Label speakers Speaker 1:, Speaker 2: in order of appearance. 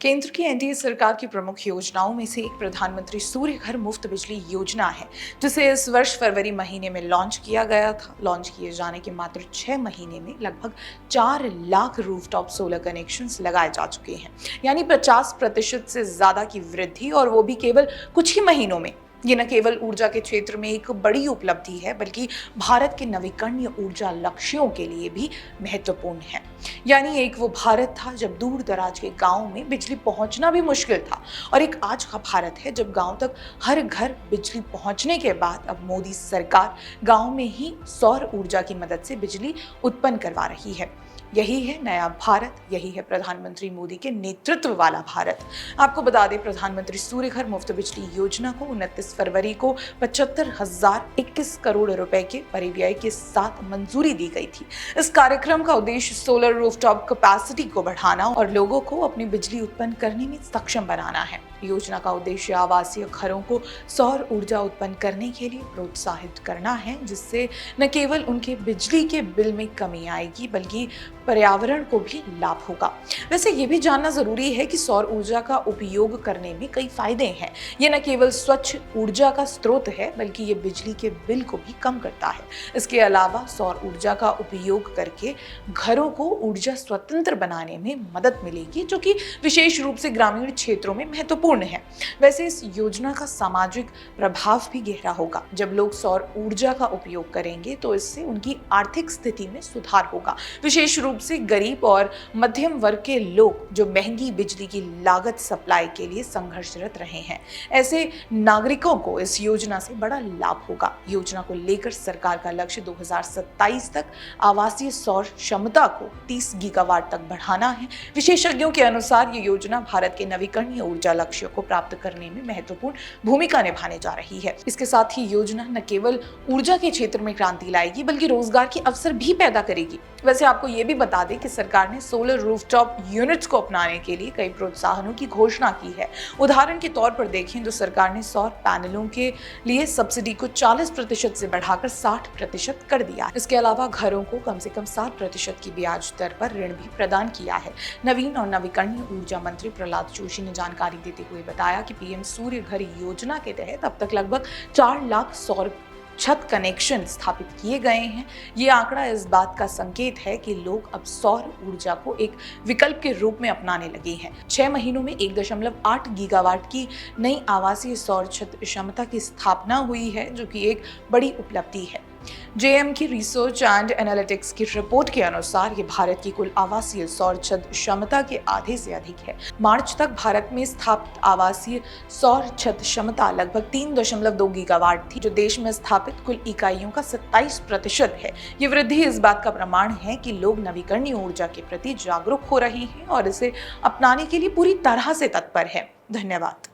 Speaker 1: केंद्र की एनडीए सरकार की प्रमुख योजनाओं में से एक प्रधानमंत्री सूर्य घर मुफ्त बिजली योजना है, जिसे इस वर्ष फरवरी महीने में लॉन्च किया गया था। लॉन्च किए जाने के मात्र 6 महीने में लगभग 4 लाख रूफटॉप सोलर कनेक्शंस लगाए जा चुके हैं, यानी 50% से ज्यादा की वृद्धि, और वो भी केवल कुछ ही महीनों में। ये न केवल ऊर्जा के क्षेत्र में एक बड़ी उपलब्धि है, बल्कि भारत के नवीकरणीय ऊर्जा लक्ष्यों के लिए भी महत्वपूर्ण है। यानी एक वो भारत था जब दूर दराज के गांव में बिजली पहुंचना भी मुश्किल था, और एक आज का भारत है जब गांव तक हर घर बिजली पहुंचने के बाद अब मोदी सरकार गांव में ही सौर ऊर्जा की मदद से बिजली उत्पन्न करवा रही है। यही है नया भारत, यही है प्रधानमंत्री मोदी के नेतृत्व वाला भारत। आपको बता दें, प्रधानमंत्री सूर्य घर मुफ्त बिजली योजना को 29 फरवरी को 75,021 करोड़ रुपए के परिव्यय के साथ मंजूरी दी गई थी। इस कार्यक्रम का उद्देश्य सोलर रूफटॉप कैपेसिटी को बढ़ाना और लोगों को अपनी बिजली उत्पन्न करने में सक्षम बनाना है। योजना का उद्देश्य आवासीय घरों को सौर ऊर्जा उत्पन्न करने के लिए प्रोत्साहित करना है, जिससे न केवल उनके बिजली के बिल में कमी आएगी, बल्कि पर्यावरण को भी लाभ होगा। वैसे ये भी जानना जरूरी है कि सौर ऊर्जा का उपयोग करने में कई फायदे हैं। ये न केवल स्वच्छ ऊर्जा का स्रोत है, बल्कि ये बिजली के बिल को भी कम करता है। इसके अलावा सौर ऊर्जा का उपयोग करके घरों को ऊर्जा स्वतंत्र बनाने में मदद मिलेगी, जो कि विशेष रूप से ग्रामीण क्षेत्रों में महत्वपूर्ण है। वैसे इस योजना का सामाजिक प्रभाव भी गहरा होगा। जब लोग सौर ऊर्जा का उपयोग करेंगे तो इससे उनकी आर्थिक स्थिति में सुधार होगा। विशेष रूप से गरीब और मध्यम वर्ग के लोग जो महंगी बिजली की लागत सप्लाई के लिए संघर्षरत रहे हैं, ऐसे नागरिकों को इस योजना से बड़ा लाभ होगा। योजना को लेकर सरकार का लक्ष्य 2027 तक आवासीय सौर क्षमता को 30 गीगावाट तक बढ़ाना है। विशेषज्ञों के अनुसार ये योजना भारत के नवीकरणीय ऊर्जा लक्ष्यों को प्राप्त करने में महत्वपूर्ण भूमिका निभाने जा रही है। इसके साथ ही योजना न केवल ऊर्जा के क्षेत्र में क्रांति लाएगी, बल्कि रोजगार के अवसर भी पैदा करेगी। वैसे आपको ये भी बता दें कि सरकार ने सोलर रूफटॉप यूनिट्स को अपनाने के लिए कई प्रोत्साहनों की घोषणा की है। उदाहरण के तौर पर देखें तो सरकार ने सौर पैनलों के लिए सब्सिडी को 40% से बढ़ाकर 60% कर दिया है। इसके अलावा घरों को कम से कम 7% की ब्याज दर पर ऋण भी प्रदान किया है। नवीन और नवीकरणीय ऊर्जा मंत्री प्रहलाद जोशी ने जानकारी देते हुए बताया कि पीएम सूर्य घर योजना के तहत अब तक लगभग 4 लाख सौर छत कनेक्शन स्थापित किए गए हैं। ये आंकड़ा इस बात का संकेत है कि लोग अब सौर ऊर्जा को एक विकल्प के रूप में अपनाने लगे हैं। 6 महीनों में 1.8 गीगावाट की नई आवासीय सौर छत क्षमता की स्थापना हुई है, जो कि एक बड़ी उपलब्धि है। जेएम की रिसर्च एंड एनालिटिक्स की रिपोर्ट के अनुसार ये भारत की कुल आवासीय सौर छत क्षमता के आधे से अधिक है। मार्च तक भारत में स्थापित आवासीय सौर छत क्षमता लगभग 3.2 गीगावाट थी, जो देश में स्थापित कुल इकाइयों का 27% है। ये वृद्धि इस बात का प्रमाण है कि लोग नवीकरणीय ऊर्जा के प्रति जागरूक हो रहे हैं और इसे अपनाने के लिए पूरी तरह से तत्पर है। धन्यवाद।